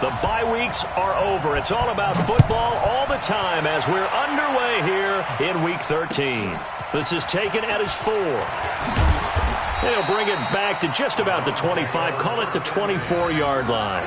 The bye weeks are over. It's all about football all the time as we're underway here in Week 13. This is taken at his 4. They'll bring it back to just about the 25. Call it the 24-yard line.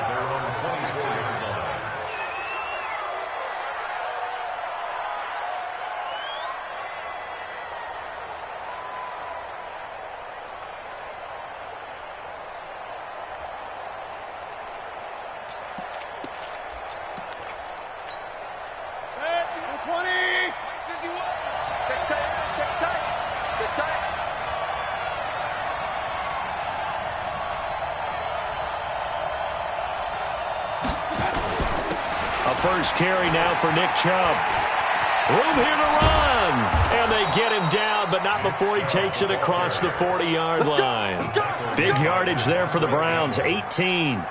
First carry now for Nick Chubb. Room here to run. And they get him down, but not before he takes it across the 40-yard line. Big yardage there for the Browns, 18.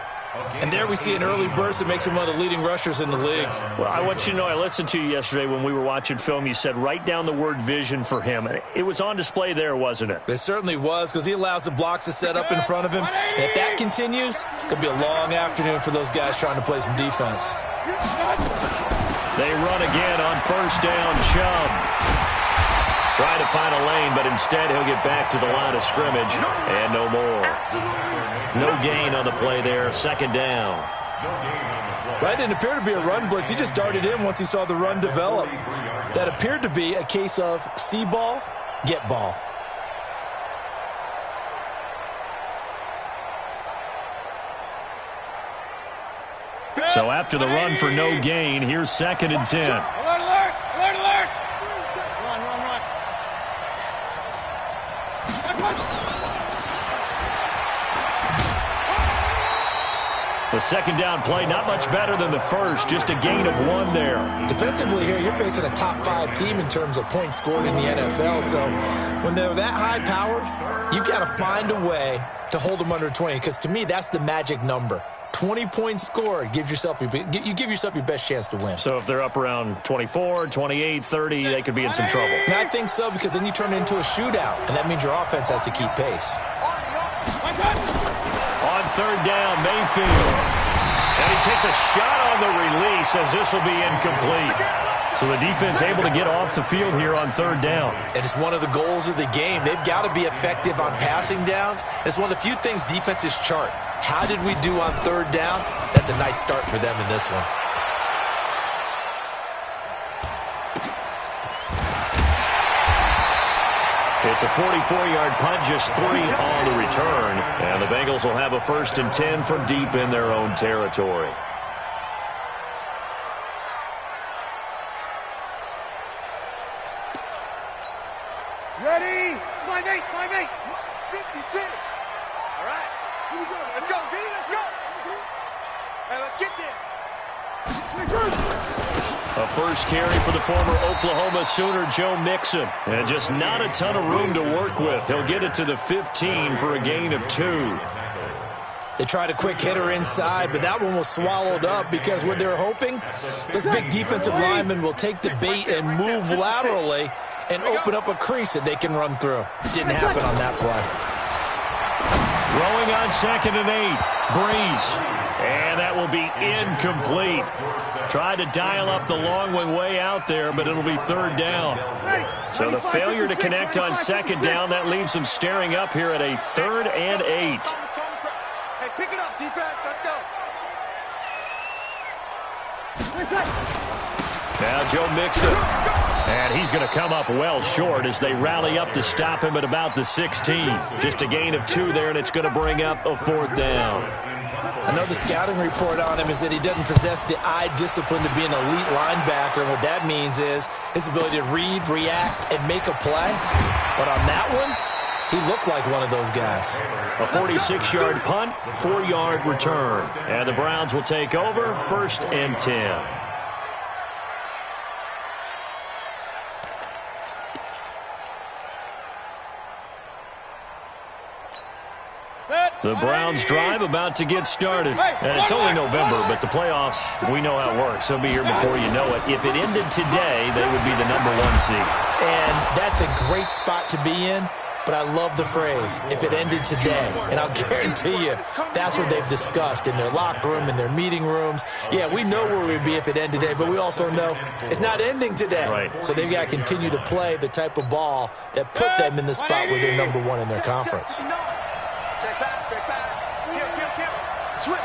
And there we see an early burst that makes him one of the leading rushers in the league. Well, I want you to know, I listened to you yesterday when we were watching film. You said write down the word vision for him. It was on display there, wasn't it? It certainly was, because he allows the blocks to set up in front of him. And if that continues, it could be a long afternoon for those guys trying to play some defense. They run again on first down. Chubb trying to find a lane, but instead he'll get back to the line of scrimmage and no more. No gain on the play there. Second down. That didn't appear to be a run blitz. He just darted in once he saw the run develop. That appeared to be a case of see ball, get ball. So after the run for no gain, here's 2nd and 10. Alert, alert, alert, alert. Run, run, run. The second down play, not much better than the first, just a gain of 1 there. Defensively here, you're facing a top 5 team in terms of points scored in the NFL. So when they're that high-powered, you've got to find a way to hold them under 20, because to me, that's the magic number. 20 points scored, you give yourself your best chance to win. So if they're up around 24, 28, 30, they could be in some trouble. And I think so, because then you turn it into a shootout, and that means your offense has to keep pace. On third down, Mayfield. And he takes a shot on the release as this will be incomplete. So the defense able to get off the field here on third down. And it's one of the goals of the game. They've got to be effective on passing downs. It's one of the few things defenses chart. How did we do on third down? That's a nice start for them in this one. It's a 44-yard punt, just 3 on the return. And the Bengals will have a 1st and 10 from deep in their own territory. Ready? 5-8, 5-8. 56. All right. Here we go. Let's go, D. Let's go. Hey, let's get there. A first carry for the former Oklahoma Sooner, Joe Mixon. And just not a ton of room to work with. He'll get it to the 15 for a gain of 2. They tried a quick hitter inside, but that one was swallowed up because what they're hoping, this big defensive lineman will take the bait and move laterally and open up a crease that they can run through. Didn't happen on that play. Throwing on 2nd and 8. Breeze. And that will be incomplete. Tried to dial up the long one way out there, but it'll be third down. So the failure to connect on 2nd down, that leaves them staring up here at a 3rd and 8. Hey, pick it up, defense. Let's go. Now Joe Mixon. And he's going to come up well short as they rally up to stop him at about the 16. Just a gain of 2 there, and it's going to bring up a 4th down. I know the scouting report on him is that he doesn't possess the eye discipline to be an elite linebacker. And what that means is his ability to read, react, and make a play. But on that one, he looked like one of those guys. A 46-yard punt, 4-yard return. And the Browns will take over, 1st and 10. The Browns drive about to get started. And it's only November, but the playoffs, we know how it works. They'll be here before you know it. If it ended today, they would be the #1 seed. And that's a great spot to be in. but I love the phrase, if it ended today. And I'll guarantee you that's what they've discussed in their locker room, in their meeting rooms. Yeah, we know where we'd be if it ended today, but we also know it's not ending today. Right. So they've got to continue to play the type of ball that put them in the spot where they're number one in their conference. Check back, check back. Kill. Switch.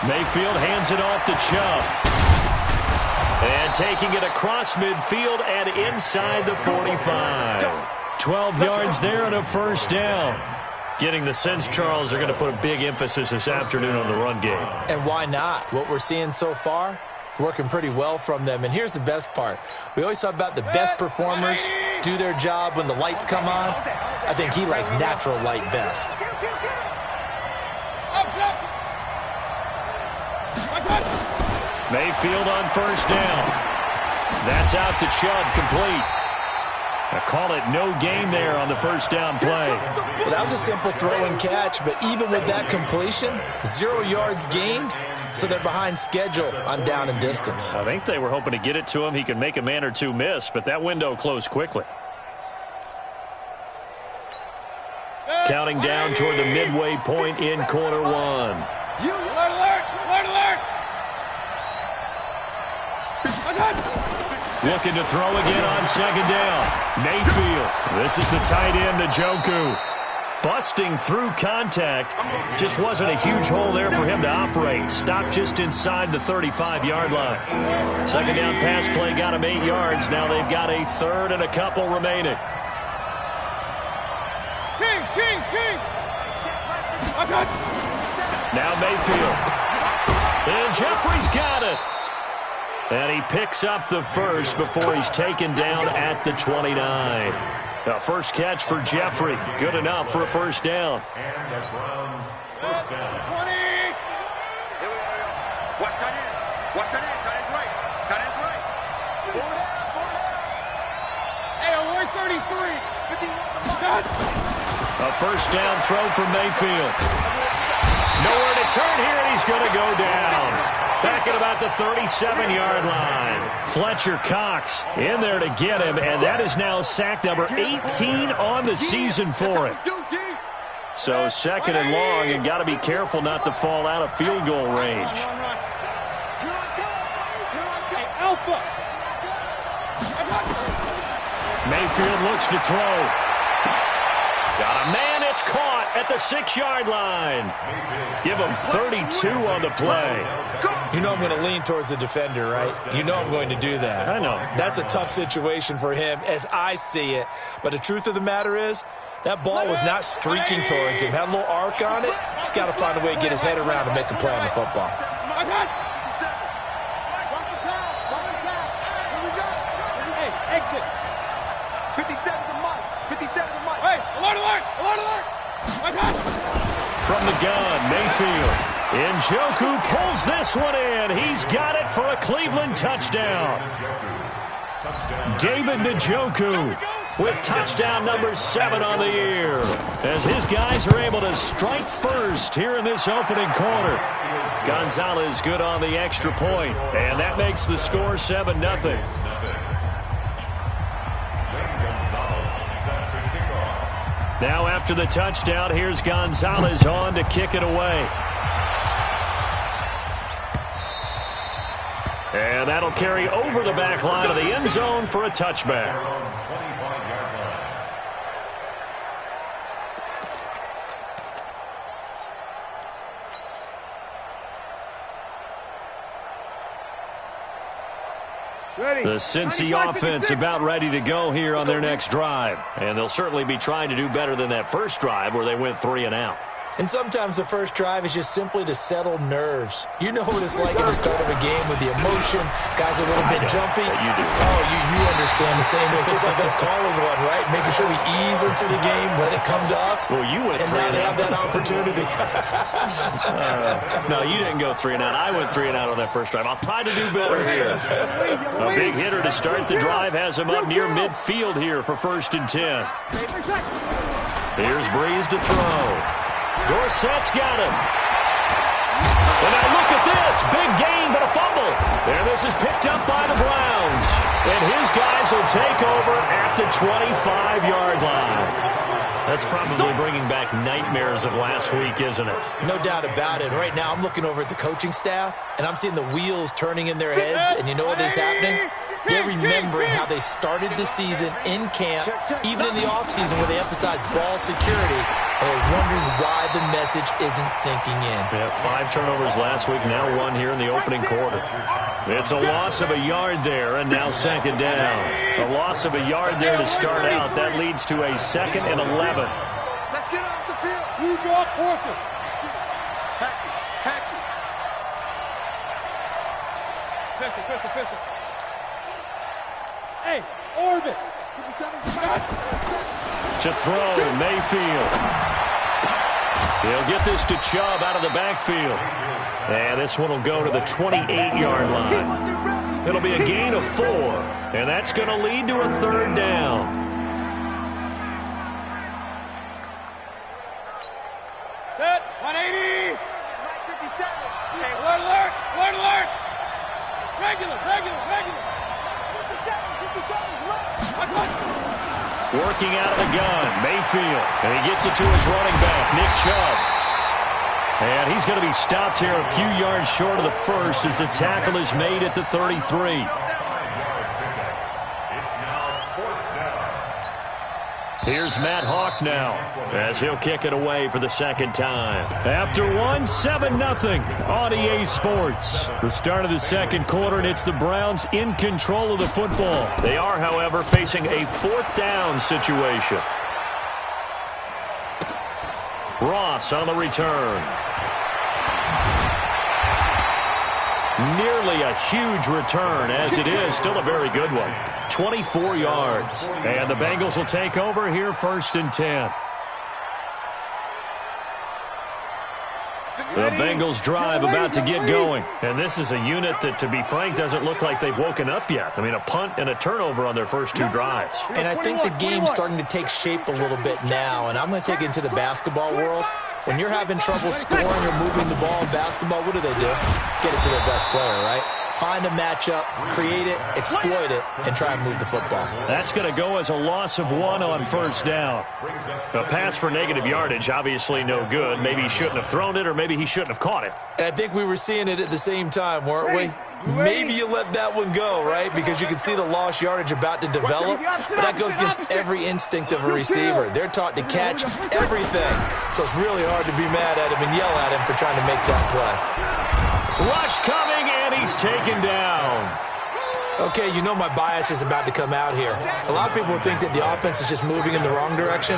Mayfield hands it off to Chubb. And taking it across midfield and inside the 45. 12 yards there and a first down. Getting the sense, Charles, are going to put a big emphasis this afternoon on the run game. And why not? What we're seeing so far, it's working pretty well from them. And here's the best part. We always talk about the best performers do their job when the lights come on. I think he likes natural light best. Mayfield on first down. That's out to Chubb, complete. I call it no gain there on the first down play. Well, that was a simple throw and catch, but even with that completion, 0 yards gained, so they're behind schedule on down and distance. I think they were hoping to get it to him. He could make a man or two miss, but that window closed quickly. Counting down toward the midway point in quarter one. Alert! Looking to throw again on second down. Mayfield. This is the tight end, Njoku. Busting through contact. Just wasn't a huge hole there for him to operate. Stopped just inside the 35-yard line. Second down pass play got him 8 yards. Now they've got a third and a couple remaining. Now Mayfield. And Jeffrey's got it. And he picks up the first before he's taken down at the 29. A first catch for Jeffrey. Good enough for a first down. And the Browns first down. 20. Here we go. Watch tight end. Tight end's right. Tight end's right. Hey, alert 33. 51. A first down throw for Mayfield. Nowhere to turn here, and he's going to go down. Back at about the 37-yard line. Fletcher Cox in there to get him, and that is now sack number 18 on the season for him. So second and long, and got to be careful not to fall out of field goal range. Mayfield looks to throw. Got a man, it's caught at the 6-yard line. Give him 32 on the play. You know I'm going to lean towards the defender, right? You know I'm going to do that. I know. That's a tough situation for him as I see it. But the truth of the matter is, that ball was not streaking towards him. Had a little arc on it. He's got to find a way to get his head around and make a play on the football. Exit. 57 to Mike. 57 to Mike. Hey, alert! From the gun, Mayfield. Njoku pulls this one in. He's got it for a Cleveland touchdown. David Njoku with touchdown number 7 on the year, as his guys are able to strike first here in this opening quarter. Gonzalez good on the extra point, and that makes the score 7-0. Now after the touchdown, here's Gonzalez on to kick it away. And that'll carry over the back line of the end zone for a touchback. The Cincy offense about ready to go here on their next drive. And they'll certainly be trying to do better than that first drive where they went 3 and out. And sometimes the first drive is just simply to settle nerves. You know what it's like at the start of a game with the emotion. Guys are a little bit jumpy. You do. Oh, you understand the same way. It's just like us calling one, right? Making sure we ease into the game, let it come to us. Well, you went 3 and now and they out. have that opportunity. No, you didn't go 3 and out. I went 3 and out on that first drive. I'll try to do better here. A big hitter to start the drive has him up near midfield here for 1st and 10. Here's Breeze to throw. Dorsett's got him. And now look at this. Big gain, but a fumble. And this is picked up by the Browns. And his guys will take over at the 25-yard line. That's probably bringing back nightmares of last week, isn't it? No doubt about it. Right now, I'm looking over at the coaching staff, and I'm seeing the wheels turning in their heads, and you know what is happening? They're remembering how they started the season in camp, even in the offseason where they emphasized ball security, and they're wondering why the message isn't sinking in. Yeah, 5 turnovers last week, now 1 here in the opening quarter. It's a loss of a yard there, and now second down. A loss of a yard there to start out. That leads to a 2nd and 11. Let's get off the field. Who's your quarter? Patchy. Pistol. Hey, orbit. To throw, Mayfield. He'll get this to Chubb out of the backfield. And this one will go to the 28-yard line. It'll be a gain of 4, and that's going to lead to a 3rd down. Set, 180. 57. Hey, word alert. Regular. 57. Working out of the gun, Mayfield. And he gets it to his running back, Nick Chubb. And he's going to be stopped here a few yards short of the first as the tackle is made at the 33. Here's Matt Hawk now as he'll kick it away for the 2nd time. After one, 7-0 on EA Sports. The start of the 2nd quarter, and it's the Browns in control of the football. They are, however, facing a 4th down situation. Ross on the return. Nearly a huge return, as it is still a very good one. 24 yards. And the Bengals will take over here 1st and 10. The Bengals drive about to get going. And this is a unit that, to be frank, doesn't look like they've woken up yet. I mean, a punt and a turnover on their first 2 drives. And I think the game's starting to take shape a little bit now, and I'm going to take it into the basketball world. When you're having trouble scoring or moving the ball in basketball, what do? Get it to their best player, right? Find a matchup, create it, exploit it, and try and move the football. That's going to go as a loss of 1 on 1st down. A pass for negative yardage, obviously no good. Maybe he shouldn't have thrown it, or maybe he shouldn't have caught it. And I think we were seeing it at the same time, weren't we? Maybe you let that one go, right? Because you can see the lost yardage about to develop. But that goes against every instinct of a receiver. They're taught to catch everything. So it's really hard to be mad at him and yell at him for trying to make that play. Rush coming, and he's taken down. Okay, you know my bias is about to come out here. A lot of people think that the offense is just moving in the wrong direction.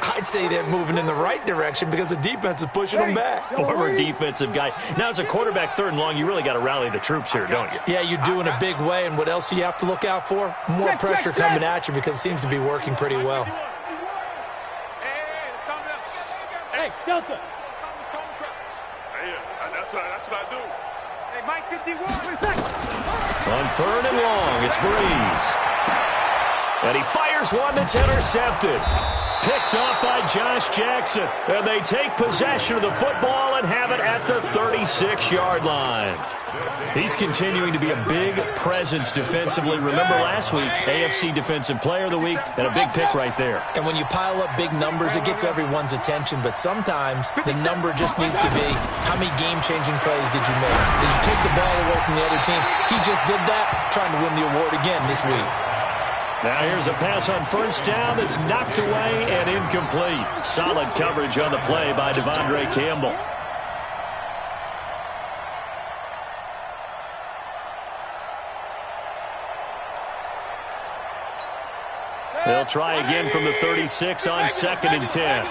I'd say they're moving in the right direction because the defense is pushing them back. Former defensive guy. Now, as a quarterback 3rd and long, you really got to rally the troops here, don't you? Yeah, you do in a big way. And what else do you have to look out for? More pressure coming at you because it seems to be working pretty well. Hey, Delta. Hey, that's what I do. Hey, Mike 51. On 3rd and long, it's Breeze. And he fires one that's intercepted. Picked off by Josh Jackson. And they take possession of the football and have it at the 36-yard line. He's continuing to be a big presence defensively. Remember last week, AFC Defensive Player of the Week, and a big pick right there. And when you pile up big numbers, it gets everyone's attention. But sometimes the number just needs to be, how many game-changing plays did you make? Did you take the ball away from the other team? He just did that, trying to win the award again this week. Now here's a pass on 1st down that's knocked away and incomplete. Solid coverage on the play by Devondre Campbell. They'll try again from the 36 on 2nd and 10.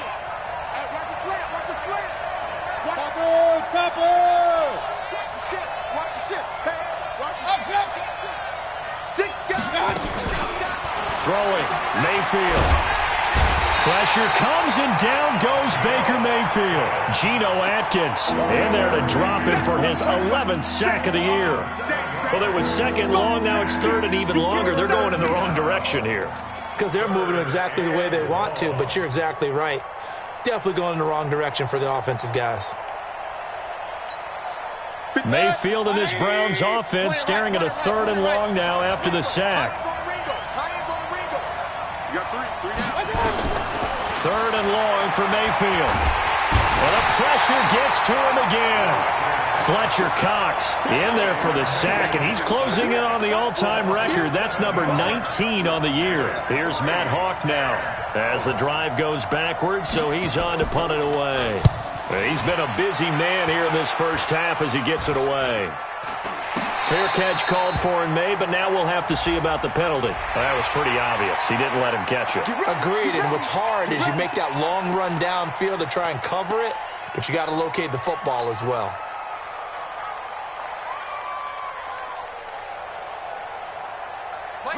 Throwing, Mayfield. Pressure comes and down goes Baker Mayfield. Geno Atkins in there to drop him for his 11th sack of the year. Well, it was 2nd long, now it's 3rd and even longer. They're going in the wrong direction here. Because they're moving exactly the way they want to, but you're exactly right. Definitely going in the wrong direction for the offensive guys. Mayfield and this Browns offense staring at a 3rd and long now after the sack. 3rd and long for Mayfield. And the pressure gets to him again. Fletcher Cox in there for the sack, and he's closing in on the all-time record. That's number 19 on the year. Here's Matt Hawk now as the drive goes backwards, so he's on to punt it away. He's been a busy man here in this first half as he gets it away. Fair catch called for and made, but now we'll have to see about the penalty. Well, that was pretty obvious. He didn't let him catch it. Agreed, and what's hard is you make that long run downfield to try and cover it, but you got to locate the football as well.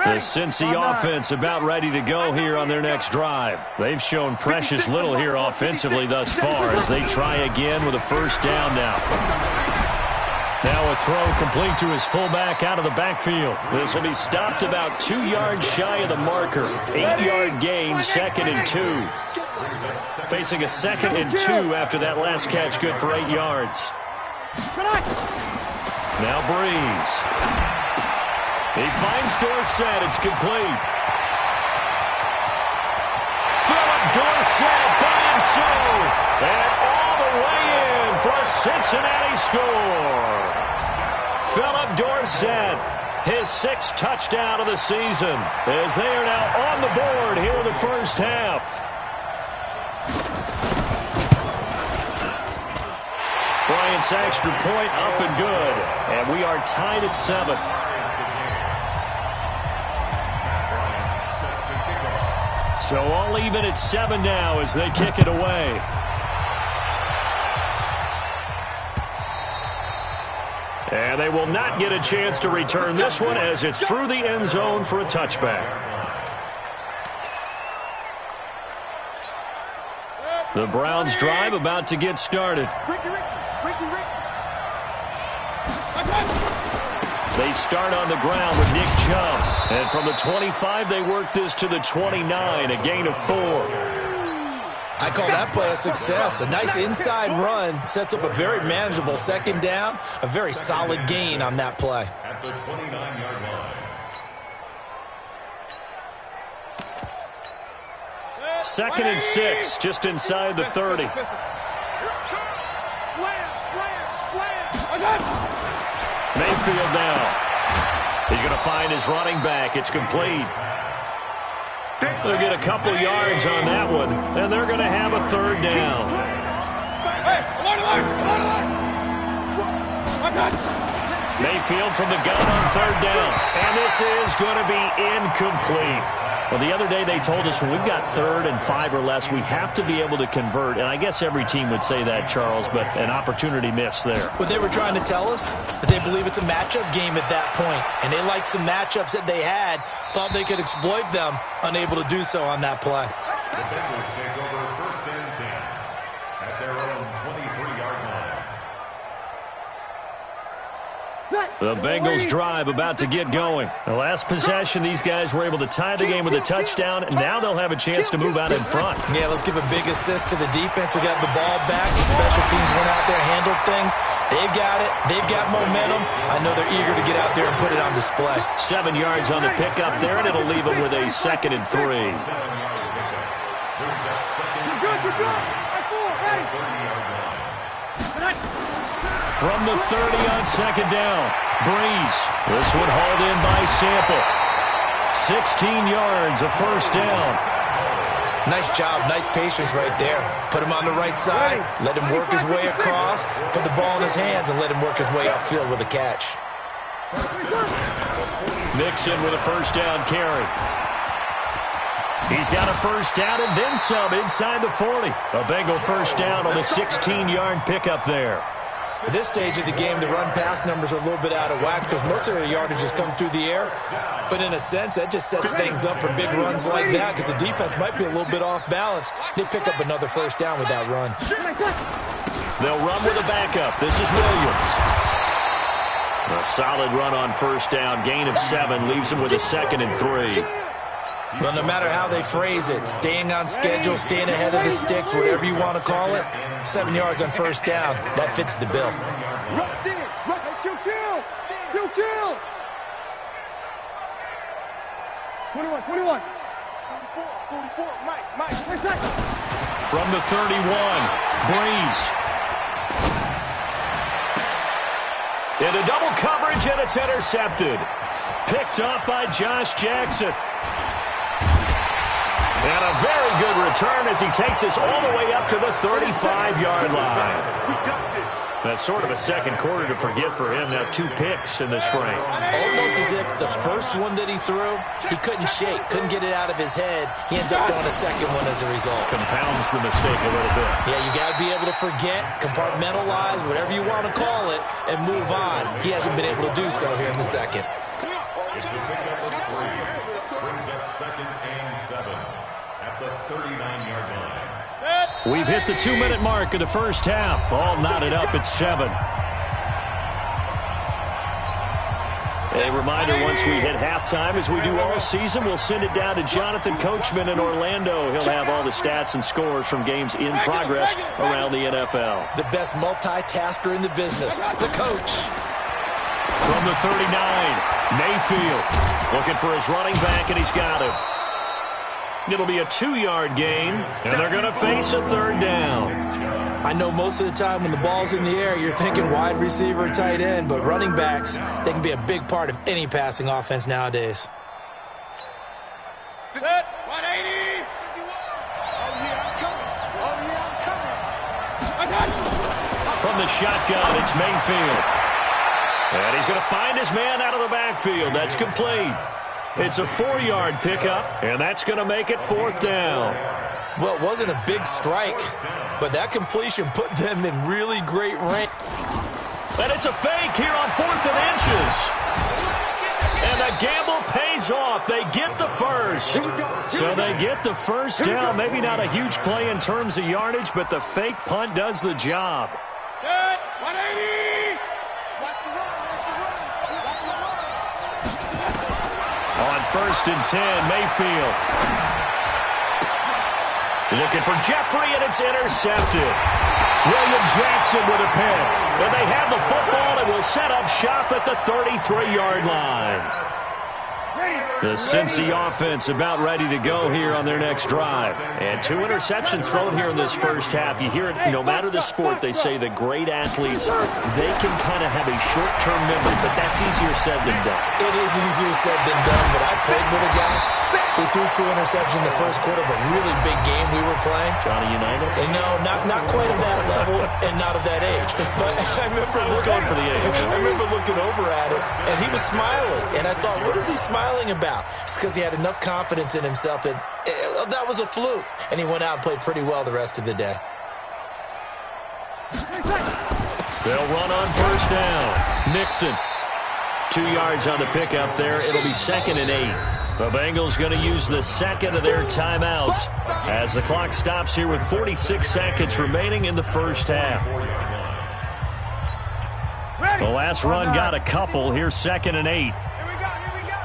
The Cincy offense about ready to go here on their next drive. They've shown precious little here offensively thus far as they try again with a first down now. Now a throw complete to his fullback out of the backfield. This will be stopped about 2 yards shy of the marker. 8-yard gain, 2nd and 2. Facing a 2nd and 2 after that last catch, good for 8 yards. Now Breeze. He finds Dorsett. It's complete. Philip Dorsett by himself. And all the way in for a Cincinnati score. Philip Dorsett, his 6th touchdown of the season, as they are now on the board here in the first half. Bryant's extra point up and good. And we are tied at 7. So all even at 7 now as they kick it away. And they will not get a chance to return this one as it's through the end zone for a touchback. The Browns drive about to get started. They start on the ground with Nick Chubb. And from the 25, they work this to the 29, a gain of 4. I call that play a success. A nice inside run sets up a very manageable 2nd down. A very solid gain on that play. At the 29-yard line. 2nd and 6, just inside the 30. Mayfield now. He's going to find his running back. It's complete. They'll get a couple yards on that one, and they're going to have a 3rd down. Mayfield from the gun on 3rd down, and this is going to be incomplete. Well, the other day they told us when we've got 3rd and 5 or less, we have to be able to convert. And I guess every team would say that, Charles, but an opportunity missed there. What they were trying to tell us is they believe it's a matchup game at that point. And they liked some matchups that they had, thought they could exploit them, unable to do so on that play. The Bengals take over 1st and 10 at their own 23-yard line. The Bengals drive about to get going. The last possession, these guys were able to tie the game with a touchdown, and now they'll have a chance to move out in front. Yeah, let's give a big assist to the defense who got the ball back. The special teams went out there, handled things. They've got it. They've got momentum. I know they're eager to get out there and put it on display. 7 yards on the pickup there, and it'll leave them with a 2nd and 3. You're good. From the 30 on 2nd down, Breeze. This one hauled in by Sample. 16 yards, a 1st down. Nice job, nice patience right there. Put him on the right side, let him work his way across, put the ball in his hands, and let him work his way upfield with a catch. Mixon with a 1st down carry. He's got a 1st down and then some inside the 40. A Bengal 1st down on the 16-yard pickup there. At this stage of the game, the run-pass numbers are a little bit out of whack because most of the yardage has come through the air. But in a sense, that just sets things up for big runs like that because the defense might be a little bit off balance. They pick up another 1st down with that run. They'll run with a backup. This is Williams. A solid run on 1st down. Gain of 7 leaves him with a 2nd and 3. Well, no matter how they phrase it, staying on schedule, staying ahead of the sticks, whatever you want to call it, 7 yards on 1st down, that fits the bill. 21. 44, Mike. From the 31, Breeze. Into double coverage, and it's intercepted. Picked up by Josh Jackson. And a very good return as he takes us all the way up to the 35-yard line. We got this. That's sort of a second quarter to forget for him. Now 2 picks in this frame. Almost as if the first one that he threw, he couldn't shake, couldn't get it out of his head. He ends up throwing a second one as a result. Compounds the mistake a little bit. Yeah, you got to be able to forget, compartmentalize, whatever you want to call it, and move on. He hasn't been able to do so here in the second. It's the pickup of 3. Brings up 2nd and 7 at the 39-yard line. We've hit the 2-minute mark of the first half. All knotted up at 7. A reminder, once we hit halftime, as we do all season, we'll send it down to Jonathan Coachman in Orlando. He'll have all the stats and scores from games in progress around the NFL. The best multitasker in the business, the coach. From the 39, Mayfield looking for his running back, and he's got him. It'll be a 2-yard gain, and they're going to face a 3rd down. I know most of the time when the ball's in the air, you're thinking wide receiver, tight end, but running backs, they can be a big part of any passing offense nowadays. Set, 180. I got you. From the shotgun, it's Mayfield. And he's going to find his man out of the backfield. That's complete. It's a 4-yard pickup, and that's going to make it 4th down. Well, it wasn't a big strike, but that completion put them in really great range. And it's a fake here on 4th and inches. And the gamble pays off. They get the first. So they get the first down. Maybe not a huge play in terms of yardage, but the fake punt does the job. Set, 180. On 1st and 10, Mayfield. Looking for Jeffrey, and it's intercepted. William Jackson with a pick. And they have the football and will set up shop at the 33-yard line. The Cincy offense about ready to go here on their next drive. And 2 interceptions thrown here in this first half. You hear it, no matter the sport, they say the great athletes, they can kind of have a short-term memory, but that's easier said than done. It is easier said than done, but I played with a guy who threw 2 interceptions in the first quarter of a really big game we were playing. Johnny Unitas? And no, not quite of that level and not of that age. But I remember going for the age. I remember looking over at him, and he was smiling. And I thought, what is he smiling about? It's because he had enough confidence in himself that that was a fluke. And he went out and played pretty well the rest of the day. They'll run on 1st down. Nixon. 2 yards on the pickup there. It'll be 2nd and 8. The Bengals going to use the second of their timeouts as the clock stops here with 46 seconds remaining in the first half. The last run got a couple. Here's 2nd and 8. Here we go.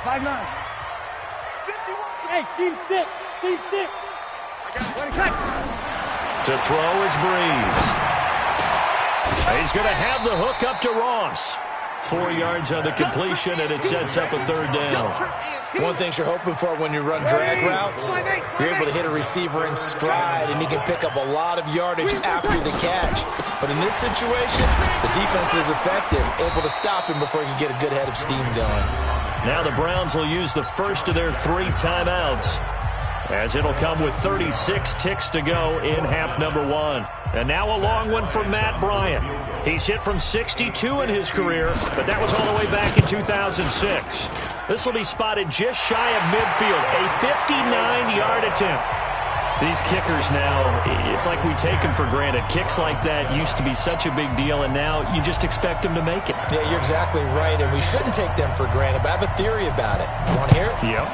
5-9. 51. Hey, seam 6. Seam 6. To throw is Breeze. He's going to have the hook up to Ross. 4 yards on the completion, and it sets up a 3rd down. One thing you're hoping for when you run drag routes, you're able to hit a receiver in stride, and he can pick up a lot of yardage after the catch. But in this situation, the defense was effective, able to stop him before he could get a good head of steam going. Now the Browns will use the first of their 3 timeouts, as it'll come with 36 ticks to go in half number 1. And now a long one for Matt Bryant. He's hit from 62 in his career, but that was all the way back in 2006. This will be spotted just shy of midfield, a 59-yard attempt. These kickers now, it's like we take them for granted. Kicks like that used to be such a big deal, and now you just expect them to make it. Yeah, you're exactly right, and we shouldn't take them for granted, but I have a theory about it. You want to hear it? Yep.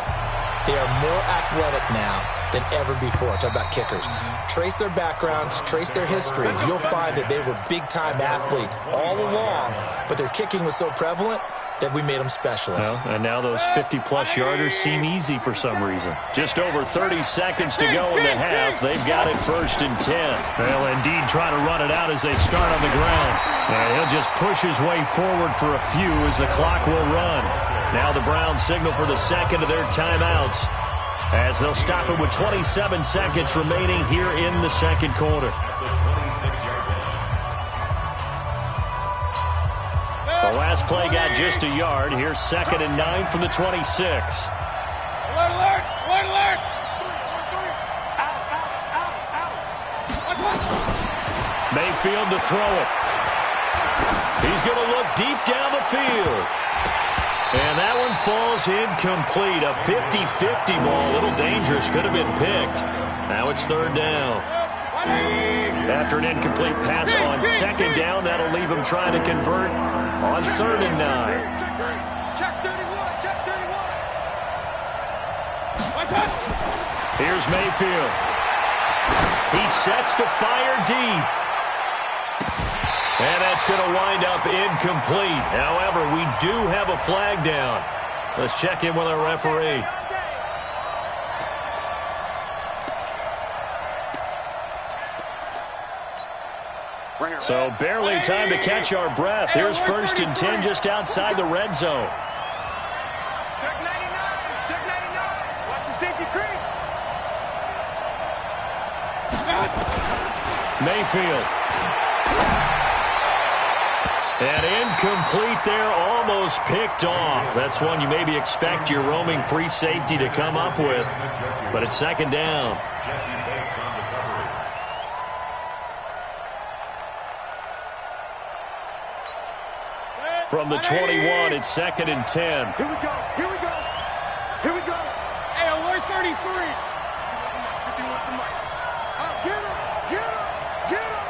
They are more athletic now than ever before. Talk about kickers. Trace their backgrounds, trace their histories. You'll find that they were big-time athletes all along, but their kicking was so prevalent that we made them specialists. Well, and now those 50-plus yarders seem easy for some reason. Just over 30 seconds to go in the half. They've got it 1st and 10. They'll indeed try to run it out as they start on the ground. And he'll just push his way forward for a few as the clock will run. Now the Browns signal for the second of their timeouts as they'll stop it with 27 seconds remaining here in the second quarter. The last play got just a yard. Here's 2nd and 9 from the 26. Alert, alert, alert, alert. Mayfield to throw it. He's going to look deep down the field. And that one falls incomplete. A 50-50 ball. A little dangerous. Could have been picked. Now it's 3rd down. After an incomplete pass on 2nd down, that'll leave him trying to convert on 3rd and 9. Check 31. Check 31. Here's Mayfield. He sets to fire deep. And that's going to wind up incomplete. However, we do have a flag down. Let's check in with our referee. So barely time to catch our breath. Here's 1st and 10 just outside the red zone. Check 99. Check 99. Watch the safety creep. Mayfield. And incomplete there, almost picked off. That's one you maybe expect your roaming free safety to come up with. But it's 2nd down. From the 21, it's 2nd and 10. Here we go. Here we go. Here we go. Hey, alert 33. 51 the mic. Get him. Get him. Get him.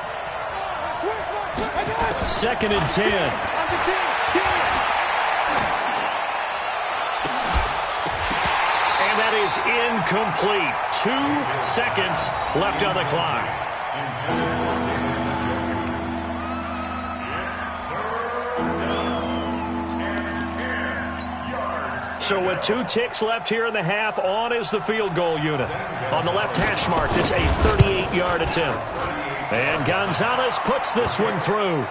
Switch. 2nd and 10. On the 10. And that is incomplete. 2 seconds left on the clock. So with 2 ticks left here in the half, on is the field goal unit. On the left hash mark, this a 38-yard attempt. And Gonzalez puts this one through.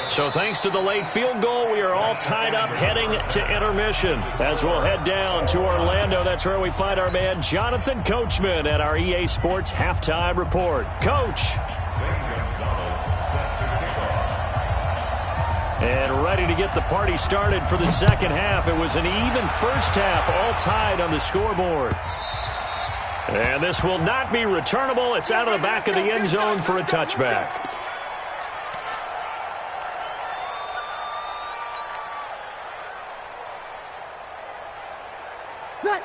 So thanks to the late field goal, we are all tied up heading to intermission. As we'll head down to Orlando, that's where we find our man Jonathan Coachman at our EA Sports Halftime Report. Coach. And ready to get the party started for the second half. It was an even first half, all tied on the scoreboard. And this will not be returnable. It's out of the back of the end zone for a touchback.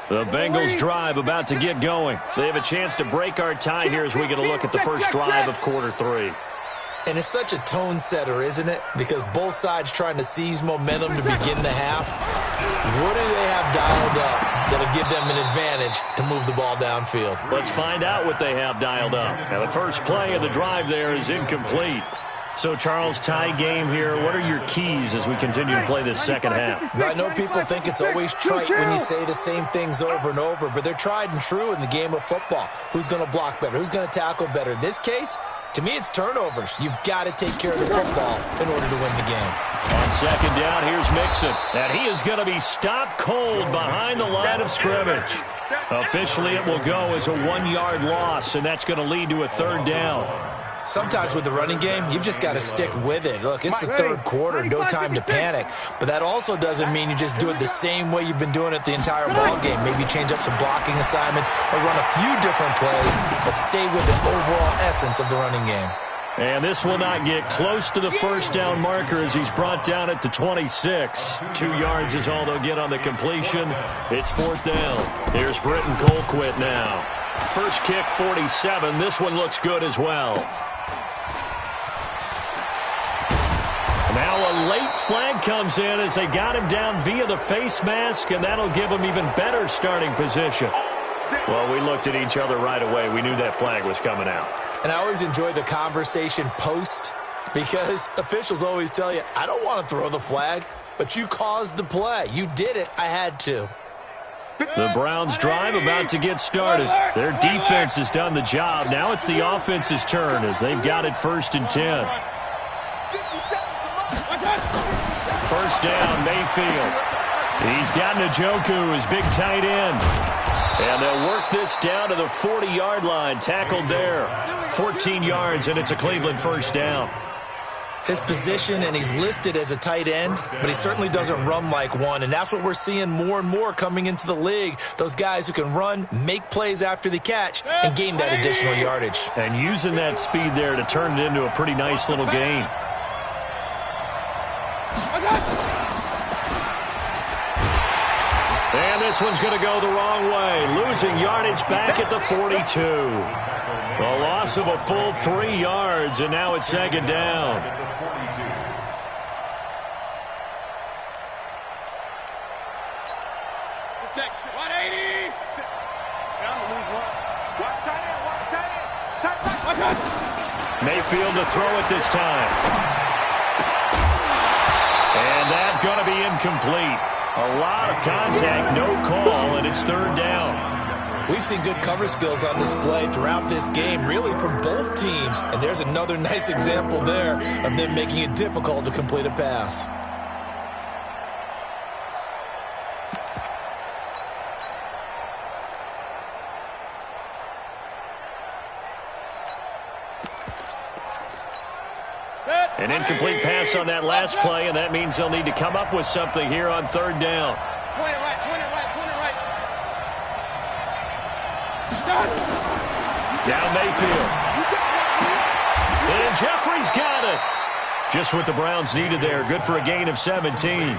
The Bengals drive about to get going. They have a chance to break our tie here as we get a look at the first drive of quarter 3. And it's such a tone setter, isn't it? Because both sides trying to seize momentum to begin the half. What do they have dialed up that'll give them an advantage to move the ball downfield? Let's find out what they have dialed up. Now, the first play of the drive there is incomplete. So, Charles, tie game here. What are your keys as we continue to play this second half? I know people think it's always trite when you say the same things over and over, but they're tried and true in the game of football. Who's going to block better? Who's going to tackle better? In this case, to me, it's turnovers. You've got to take care of the football in order to win the game. On second down, here's Mixon. And he is going to be stopped cold behind the line of scrimmage. Officially, it will go as a 1-yard loss, and that's going to lead to a 3rd down. Sometimes with the running game, you've just got to stick with it. Look, it's the 3rd quarter, no time to panic. But that also doesn't mean you just do it the same way you've been doing it the entire ball game. Maybe change up some blocking assignments or run a few different plays, but stay with the overall essence of the running game. And this will not get close to the first down marker as he's brought down at the 26. 2 yards is all they'll get on the completion. It's 4th down. Here's Britton Colquitt now. First kick, 47. This one looks good as well. Now a late flag comes in as they got him down via the face mask, and that'll give him even better starting position. Well, we looked at each other right away. We knew that flag was coming out. And I always enjoy the conversation post because officials always tell you, I don't want to throw the flag, but you caused the play. You did it. I had to. The Browns drive about to get started. Their defense has done the job. Now it's the offense's turn as they've got it 1st and 10. First down, Mayfield. He's got Njoku, his big tight end. And they'll work this down to the 40-yard line. Tackled there. 14 yards, and it's a Cleveland first down. His position, and he's listed as a tight end, but he certainly doesn't run like one, and that's what we're seeing more and more coming into the league. Those guys who can run, make plays after the catch, and gain that additional yardage. And using that speed there to turn it into a pretty nice little gain. And this one's going to go the wrong way. Losing yardage back at the 42. A loss of a full 3 yards, and now it's second down. Mayfield to throw it this time. And that's going to be incomplete. A lot of contact, no call, and it's third down. We've seen good cover skills on display throughout this game, really from both teams. And there's another nice example there of them making it difficult to complete a pass. An incomplete pass on that last play, and that means they'll need to come up with something here on third down. Point it right. Down Mayfield. And Jeffrey's got it. Just what the Browns needed there. Good for a gain of 17.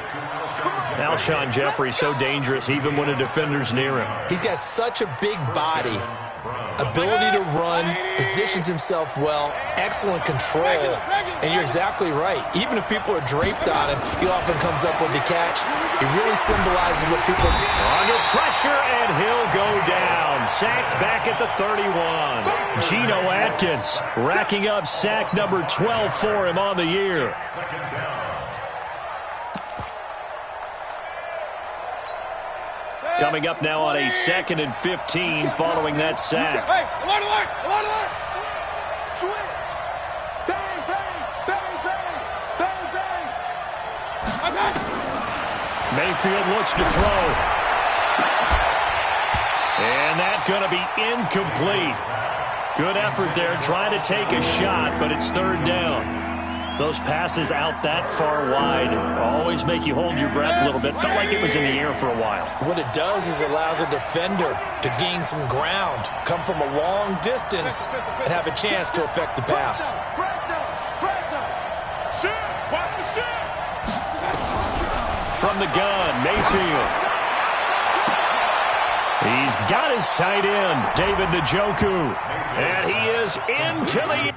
Alshon Jeffrey, so dangerous even when a defender's near him. He's got such a big body, ability to run, positions himself well, excellent control. And you're exactly right. Even if people are draped on him, he often comes up with the catch. He really symbolizes what people do. Under pressure, and he'll go down. Sacked back at the 31. Geno Atkins racking up sack number 12 for him on the year. Coming up now on a 2nd and 15 following that sack. Hey, alert! Switch. Bang, bang, bang, bang, bang, bang. Okay. Mayfield looks to throw. And that's going to be incomplete. Good effort there, trying to take a shot, but it's third down. Those passes out that far wide always make you hold your breath a little bit. Felt like it was in the air for a while. What it does is allows a defender to gain some ground, come from a long distance, and have a chance to affect the pass. Watch the shot. From the gun, Mayfield. He's got his tight end, David Njoku. And he is into the...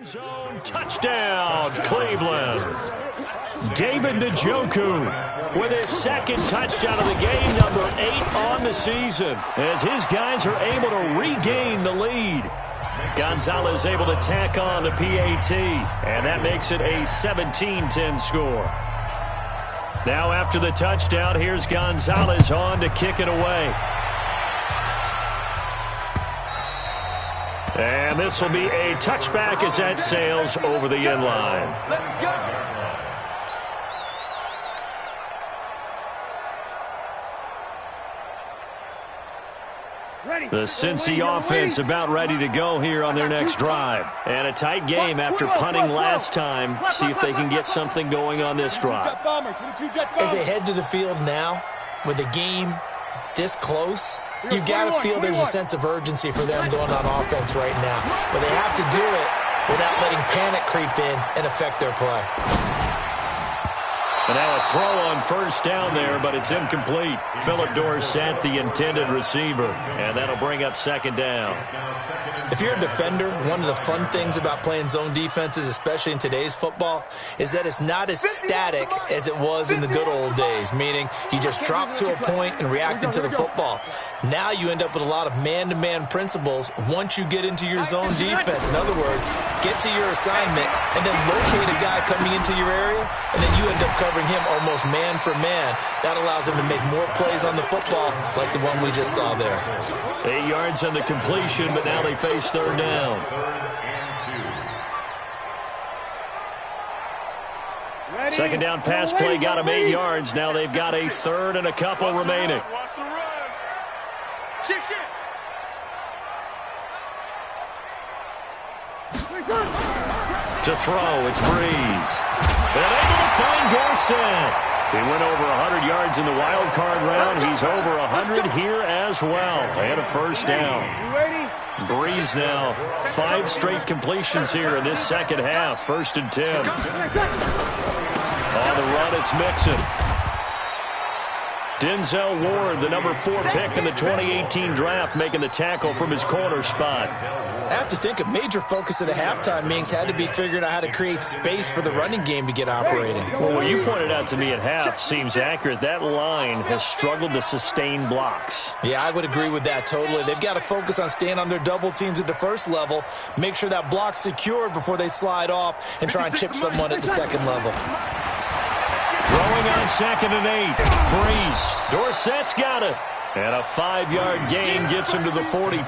Zone touchdown, Cleveland. David Njoku with his second touchdown of the game, number 8 on the season, as his guys are able to regain the lead. Gonzalez able to tack on the PAT, and that makes it a 17-10 score. Now after the touchdown, here's Gonzalez on to kick it away. And this will be a touchback as that sails over the end line. Let's go. The Cincy offense about ready to go here on their next drive. And a tight game after punting last time. See if they can get something going on this drive. As they head to the field now, with the game this close, you got to feel there's a sense of urgency for them going on offense right now. But they have to do it without letting panic creep in and affect their play. And now a throw on first down there, but it's incomplete. Phillip Dorsett, the intended receiver, and that'll bring up second down. If you're a defender, one of the fun things about playing zone defenses, especially in today's football, is that it's not as static as it was in the good old days, meaning you just drop to a point and reacted to the football. Now you end up with a lot of man-to-man principles once you get into your zone defense. In other words, get to your assignment and then locate a guy coming into your area, and then you end up covering him almost man for man. That allows him to make more plays on the football like the one we just saw there. 8 yards on the completion, but now they face third down. Second down pass play got him 8 yards. Now they've got a third and a couple remaining. Watch the run. Shift. To throw, it's Breeze. And able to find Dorsett. He went over 100 yards in the wild card round. He's over 100 here as well. And a first down. Breeze now 5 straight completions here in this second half. First and 10. On the run, it's Mixon. Denzel Ward, the number 4 pick in the 2018 draft, making the tackle from his corner spot. I have to think a major focus of the halftime meetings had to be figuring out how to create space for the running game to get operating. Well, what you pointed out to me at half seems accurate. That line has struggled to sustain blocks. Yeah, I would agree with that totally. They've got to focus on staying on their double teams at the first level, make sure that block's secured before they slide off and try and chip someone at the second level. Throwing on second and 8. Breeze. Dorsett's got it. And a 5-yard gain gets him to the 42.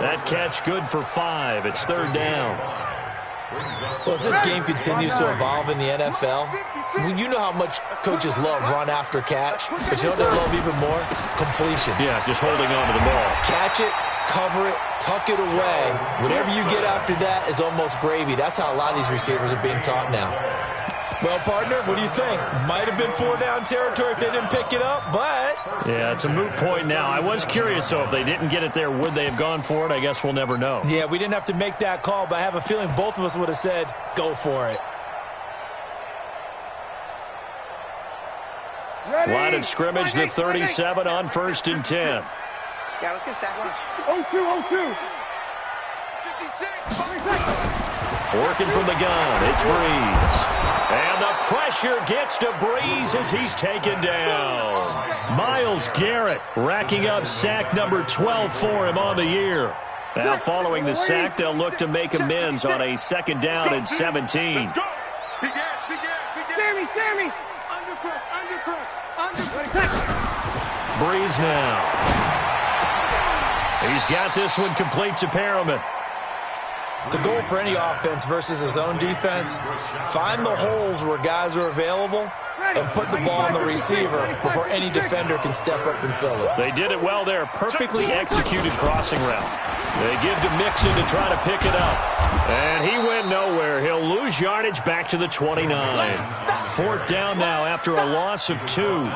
That catch good for 5. It's third down. Well, as this game continues to evolve in the NFL, you know how much coaches love run after catch, but you know what they love even more? Completion. Yeah, just holding on to the ball. Catch it, cover it, tuck it away. Whatever you get after that is almost gravy. That's how a lot of these receivers are being taught now. Well, partner, what do you think? Might have been 4-down territory if they didn't pick it up, but... Yeah, it's a moot point now. I was curious, so if they didn't get it there, would they have gone for it? I guess we'll never know. Yeah, we didn't have to make that call, but I have a feeling both of us would have said, go for it. Line of scrimmage, the 37 on first and 10. Yeah, let's get sack lunch. 0-2. 56. Working from the gun, it's Breeze. And the pressure gets to Breeze as he's taken down. Myles Garrett racking up sack number 12 for him on the year. Now following the sack, they'll look to make amends on a second down and 17. Let's go. Big ass. Sammy. Undercross. Breeze now. He's got this one complete to Perriman. The goal for any offense versus a zone defense, find the holes where guys are available and put the ball on the receiver before any defender can step up and fill it. They did it well there. Perfectly executed crossing route. They give to Mixon to try to pick it up. And he went nowhere. He'll lose yardage back to the 29. Fourth down now after a loss of 2.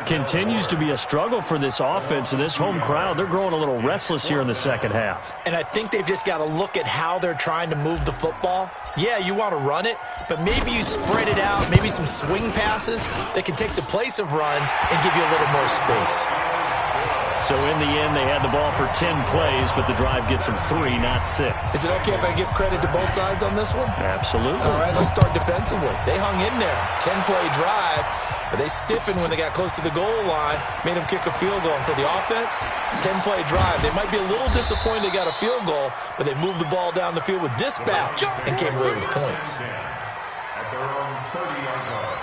Continues to be a struggle for this offense and this home crowd. They're growing a little restless here in the second half. And I think they've just got to look at how they're trying to move the football. Yeah, you want to run it, but maybe you spread it out, maybe some swing passes that can take the place of runs and give you a little more space. So in the end, they had the ball for 10 plays, but the drive gets them 3, not 6. Is it okay if I give credit to both sides on this one? Absolutely. All right, let's start defensively. They hung in there. 10-play drive. But they stiffened when they got close to the goal line, made them kick a field goal. And for the offense, 10-play drive. They might be a little disappointed they got a field goal, but they moved the ball down the field with dispatch and came away with points. At their own 30-yard line.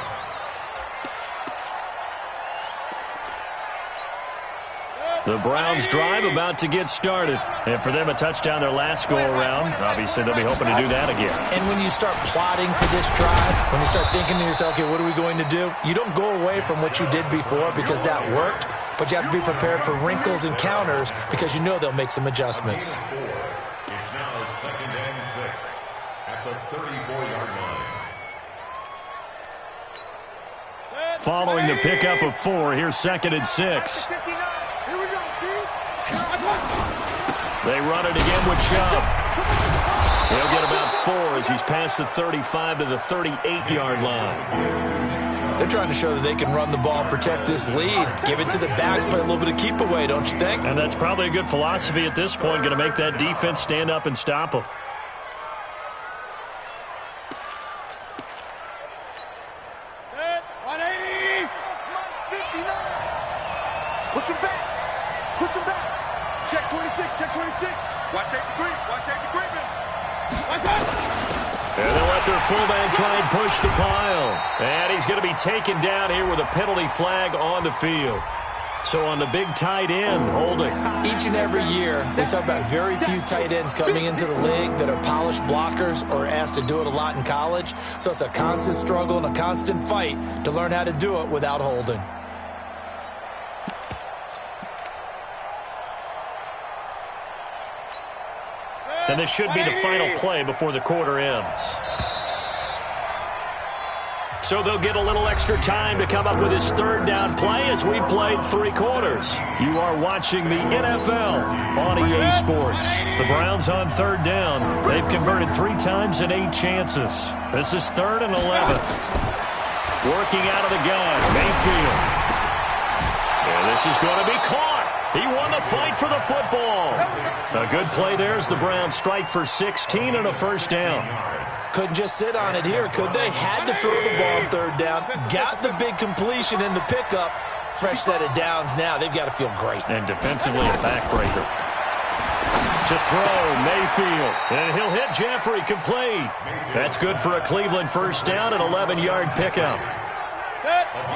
The Browns drive about to get started. And for them, a touchdown their last go-around. Obviously, they'll be hoping to do that again. And when you start plotting for this drive, when you start thinking to yourself, okay, what are we going to do? You don't go away from what you did before because that worked, but you have to be prepared for wrinkles and counters because you know they'll make some adjustments. It's now second and 6 at the 34-yard line. following the pickup of 4. Here's 2nd and 6. Here we go, dude. They run it again with Chubb. He'll get about 4 as he's past the 35 to the 38-yard line. They're trying to show that they can run the ball, protect this lead, give it to the backs, play a little bit of keep away, don't you think? And that's probably a good philosophy at this point, going to make that defense stand up and stop them. Push him back. Push him back. Check 26. Check 26. Watch safety creep. Watch safety creeping. And they'll let their fullback try and push the pile. And he's going to be taken down here with a penalty flag on the field. So on the big tight end, holding. Each and every year, they talk about very few tight ends coming into the league that are polished blockers or asked to do it a lot in college. So it's a constant struggle and a constant fight to learn how to do it without holding. And this should be the final play before the quarter ends. So they'll get a little extra time to come up with his 3rd down play as we've played 3 quarters. You are watching the NFL on EA Sports. The Browns on 3rd down. They've converted 3 times in 8 chances. This is 3rd and 11. Working out of the gun, Mayfield. And this is going to be caught. He won the fight for the football. A good play there as the Browns strike for 16 and a 1st down. Couldn't just sit on it here, could they? Had to throw the ball on 3rd down. Got the big completion in the pickup. Fresh set of downs now. They've got to feel great. And defensively a backbreaker. To throw, Mayfield. And he'll hit Jeffrey complete. That's good for a Cleveland 1st down and 11-yard pickup.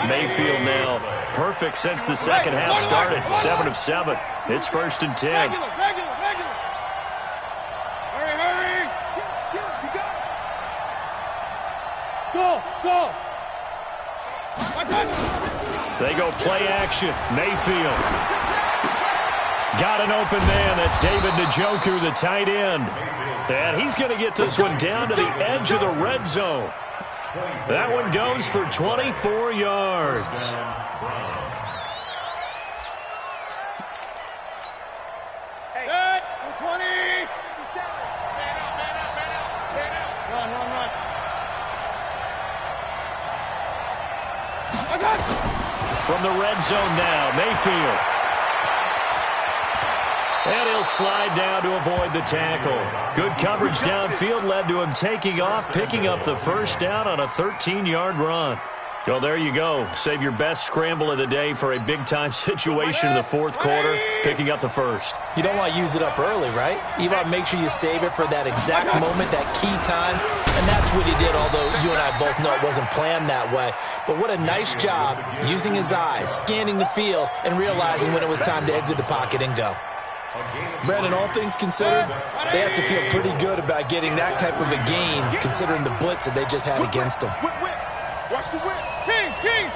Mayfield now perfect since the 2nd half started. 7 of 7. It's 1st and 10. Hurry. Go. They go play action. Mayfield. Got an open man. That's David Njoku, the tight end. And he's going to get this one down to the edge of the red zone. That one goes for 24 yards. Hey, 20. Run. From the red zone now, Mayfield. And he'll slide down to avoid the tackle. Good coverage downfield led to him taking off, picking up the 1st down on a 13-yard run. Well, there you go. Save your best scramble of the day for a big-time situation in the 4th quarter, picking up the 1st. You don't want to use it up early, right? You want to make sure you save it for that exact moment, that key time. And that's what he did, although you and I both know it wasn't planned that way. But what a nice job using his eyes, scanning the field, and realizing when it was time to exit the pocket and go. Brandon, all things considered, they have to feel pretty good about getting that type of a gain, considering the blitz that they just had against them. Watch the whip. King.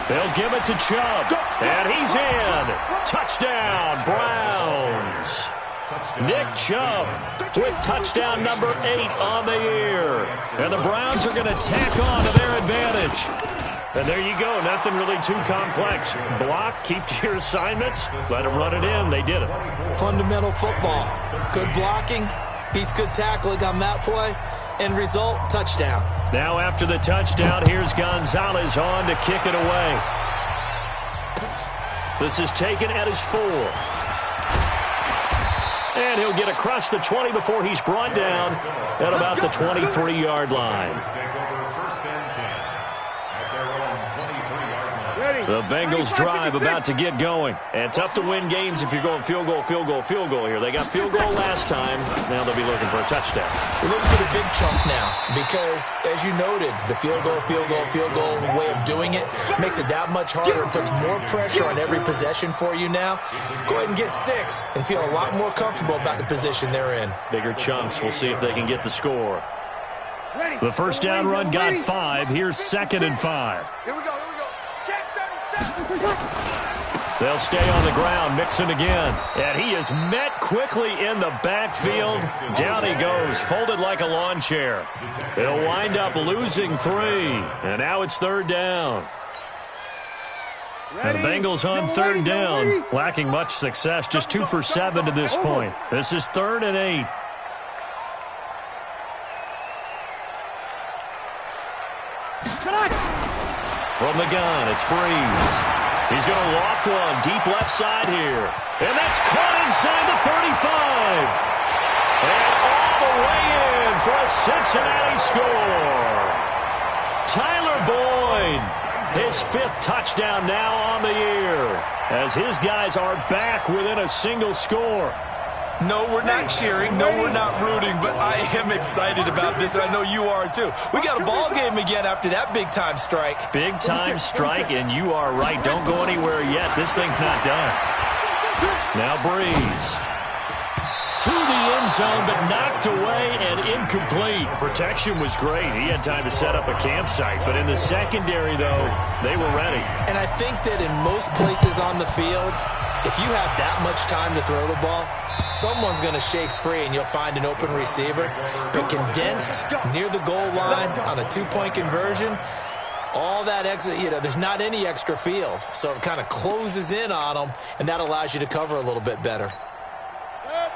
They'll give it to Chubb, and he's in. Touchdown, Browns. Nick Chubb with touchdown number 8 on the year. And the Browns are going to tack on to their advantage. And there you go. Nothing really too complex. Block, keep to your assignments, let them run it in. They did it. Fundamental football. Good blocking, beats good tackling on that play. End result, touchdown. Now after the touchdown, here's Gonzalez on to kick it away. This is taken at his 4. And he'll get across the 20 before he's brought down at about the 23-yard line. The Bengals drive about to get going. And tough to win games if you're going field goal here. They got field goal last time. Now they'll be looking for a touchdown. We're looking for the big chunk now because, as you noted, the field goal way of doing it makes it that much harder and puts more pressure on every possession for you now. Go ahead and get 6 and feel a lot more comfortable about the position they're in. Bigger chunks. We'll see if they can get the score. The 1st down run got 5. Here's 2nd and 5. Here we go. They'll stay on the ground. Mixon again. And he is met quickly in the backfield. Down he goes, folded like a lawn chair. They'll wind up losing 3. And now it's 3rd down. And the Bengals on 3rd down, lacking much success, just 2 for 7 to this point. This is 3rd and 8. From the gun, it's Breeze. He's going to loft one deep left side here. And that's caught inside the 35. And all the way in for a Cincinnati score. Tyler Boyd, his 5th touchdown now on the year, as his guys are back within a single score. No, we're not cheering. No, we're not rooting, but I am excited about this, and I know you are too. We got a ball game again after that big-time strike. Big-time strike, and you are right. Don't go anywhere yet. This thing's not done. Now Breeze. To the end zone, but knocked away and incomplete. Protection was great. He had time to set up a campsite, but in the secondary, though, they were ready. And I think that in most places on the field, if you have that much time to throw the ball, someone's going to shake free and you'll find an open receiver. But condensed near the goal line on a 2-point conversion, all that extra, there's not any extra field. So it kind of closes in on them, and that allows you to cover a little bit better.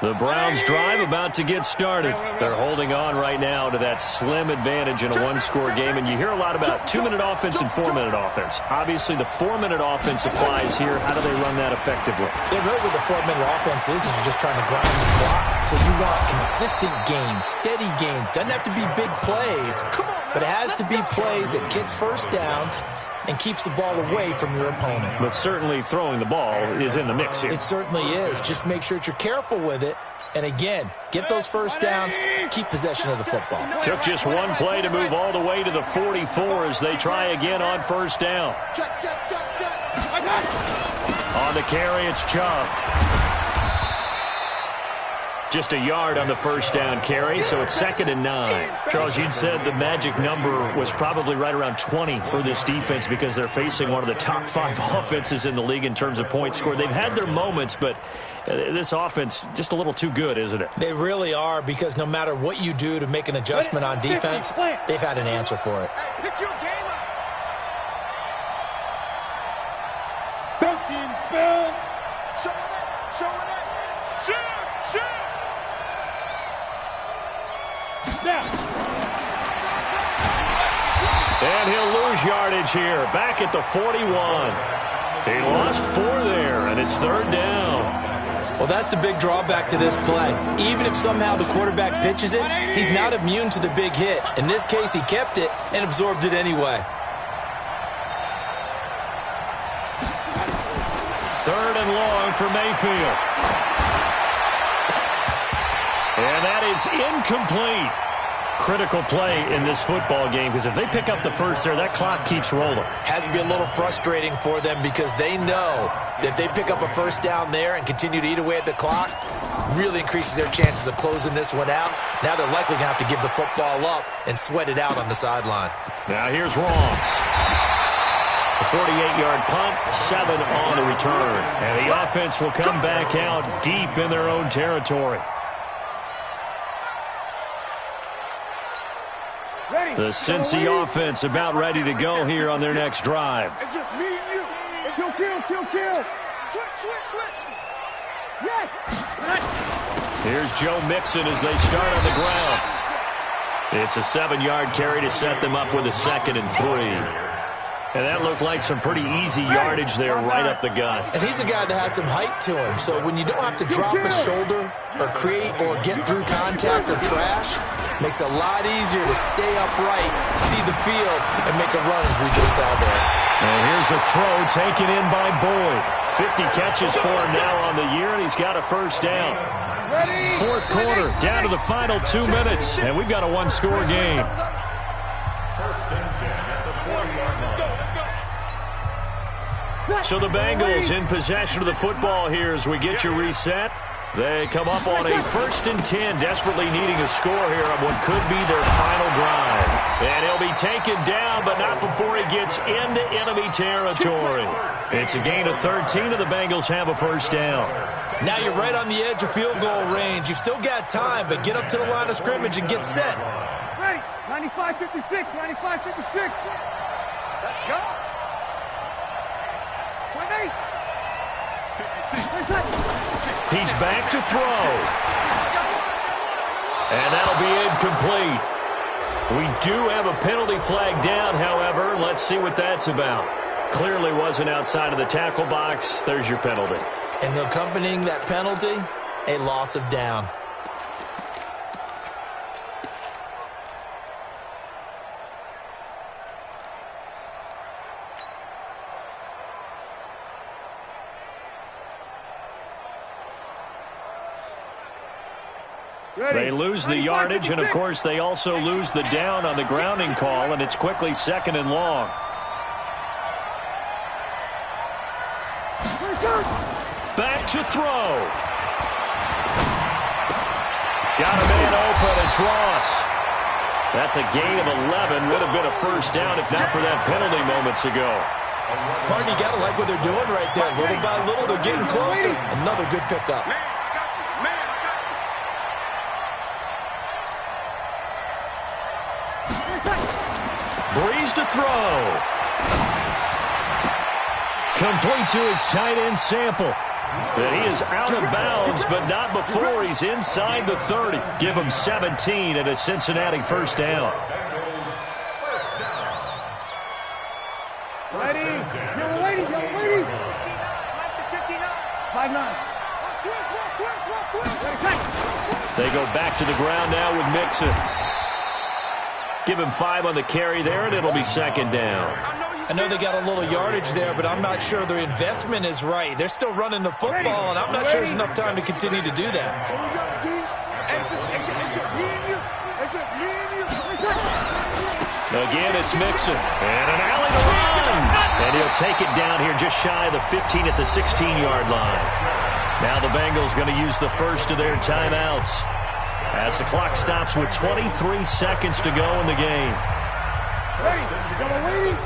The Browns drive about to get started. They're holding on right now to that slim advantage in a 1-score game. And you hear a lot about 2-minute offense and 4-minute offense. Obviously, the 4-minute offense applies here. How do they run that effectively? Yeah, really what the 4-minute offense is you're just trying to grind the clock. So you want consistent gains, steady gains. Doesn't have to be big plays, but it has to be plays that gets first downs and keeps the ball away from your opponent. But certainly throwing the ball is in the mix here. It certainly is. Just make sure that you're careful with it. And again, get those first downs, keep possession of the football. Took just one play to move all the way to the 44 as they try again on first down. On the carry, it's Chubb. Just a yard on the first down carry, so it's 2nd and 9. Charles, you'd said the magic number was probably right around 20 for this defense because they're facing one of the top 5 offenses in the league in terms of points scored. They've had their moments, but this offense just a little too good, isn't it? They really are, because no matter what you do to make an adjustment on defense, they've had an answer for it. Pick your game up. 13 spell. Show it up. Shoot. And he'll lose yardage here, back at the 41. He lost 4 there, and it's 3rd down. Well, that's the big drawback to this play. Even if somehow the quarterback pitches it, he's not immune to the big hit. In this case, he kept it and absorbed it anyway. 3rd and long for Mayfield. And that is incomplete. Critical play in this football game, because if they pick up the first there, that clock keeps rolling. Has to be a little frustrating for them, because they know that if they pick up a first down there and continue to eat away at the clock, really increases their chances of closing this one out. Now they're likely going to have to give the football up and sweat it out on the sideline. Now here's Ross. A 48-yard punt, 7 on the return. And the offense will come back out deep in their own territory. The Cincy offense about ready to go here on their next drive. It's just me and you. It's kill. Switch. Yes. Here's Joe Mixon as they start on the ground. It's a 7-yard carry to set them up with a 2nd and 3. And that looked like some pretty easy yardage there right up the gut. And he's a guy that has some height to him, so when you don't have to drop a shoulder or create or get through contact or trash, makes it a lot easier to stay upright, see the field, and make a run as we just saw there. And here's a throw taken in by Boyd. 50 catches for him now on the year, and he's got a first down. 4th quarter, down to the final 2 minutes, and we've got a 1-score game. So the Bengals in possession of the football here as we get you reset. They come up on a 1st and 10, desperately needing a score here on what could be their final drive. And he'll be taken down, but not before he gets into enemy territory. It's a gain of 13, and the Bengals have a 1st down. Now you're right on the edge of field goal range. You've still got time, but get up to the line of scrimmage and get set. Ready. 95-56. 95-56. Let's go. 28. 56. He's back to throw. And that'll be incomplete. We do have a penalty flag down, however. Let's see what that's about. Clearly wasn't outside of the tackle box. There's your penalty. And accompanying that penalty, a loss of down. They lose the yardage, and, of course, they also lose the down on the grounding call, and it's quickly 2nd and long. Back to throw. Got a man open. It's Ross. That's a gain of 11. Would have been a 1st down if not for that penalty moments ago. Pardon, you got to like what they're doing right there. Little by little, they're getting closer. Another good pickup. Breeze to throw. Complete to his tight end Sample. And he is out of bounds, but not before he's inside the 30. Give him 17 and a Cincinnati 1st down. Ready. Yellow lady. 5-9. They go back to the ground now with Mixon. Give him 5 on the carry there, and it'll be 2nd down. I know they got a little yardage there, but I'm not sure their investment is right. They're still running the football, and I'm not sure there's enough time to continue to do that. It's just me and you. It's just me and you. Again, it's Mixon. And an alley to run. And he'll take it down here just shy of the 15 at the 16-yard line. Now the Bengals going to use the first of their timeouts as the clock stops with 23 seconds to go in the game. Hey, yellow ladies.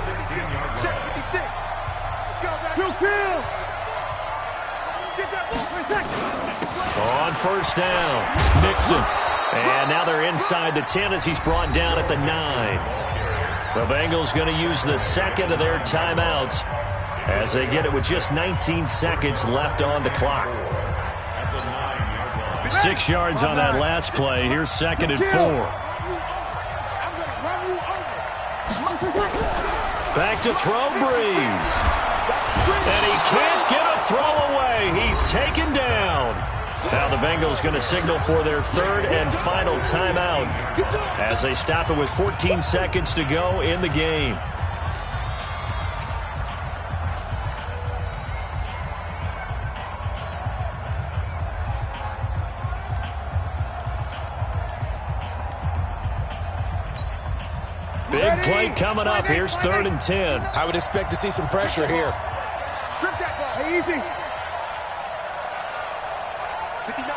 Check 56. Let's go, baby. Kill. Get that ball. On 1st down, Mixon. And now they're inside the 10 as he's brought down at the 9. The Bengals going to use the 2nd of their timeouts as they get it with just 19 seconds left on the clock. 6 yards on that last play. Here's 2nd and 4. Back to throw, Breeze. And he can't get a throw away. He's taken down. Now the Bengals going to signal for their 3rd and final timeout as they stop it with 14 seconds to go in the game. Big play coming up. Here's 3rd and 10. I would expect to see some pressure here. Strip that ball. Hey, easy. 59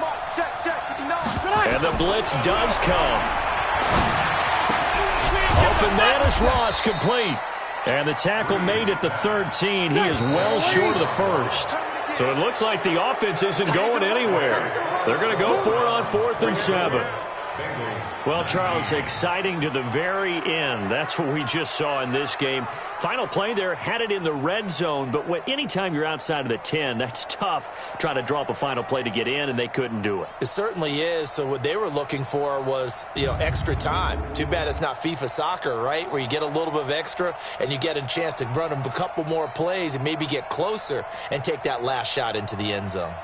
mark. Check, 59. And the blitz does come. Open man is Ross, complete. And the tackle made at the 13. He is well short of the 1st. So it looks like the offense isn't going anywhere. They're going to go for it on 4th and 7. Well, Charles, exciting to the very end. That's what we just saw in this game. Final play there, had it in the red zone, but anytime you're outside of the 10, that's tough trying to draw up a final play to get in, and they couldn't do it. It certainly is. So what they were looking for was, extra time. Too bad it's not FIFA soccer, right, where you get a little bit of extra and you get a chance to run a couple more plays and maybe get closer and take that last shot into the end zone.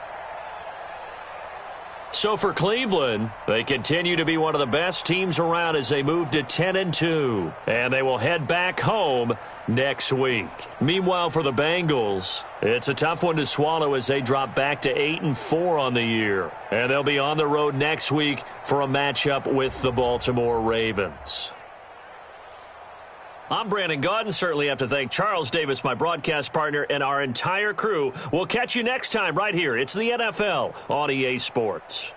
So for Cleveland, they continue to be one of the best teams around as they move to 10-2. And they will head back home next week. Meanwhile, for the Bengals, it's a tough one to swallow as they drop back to 8-4 on the year. And they'll be on the road next week for a matchup with the Baltimore Ravens. I'm Brandon Gaudin. Certainly have to thank Charles Davis, my broadcast partner, and our entire crew. We'll catch you next time right here. It's the NFL on EA Sports.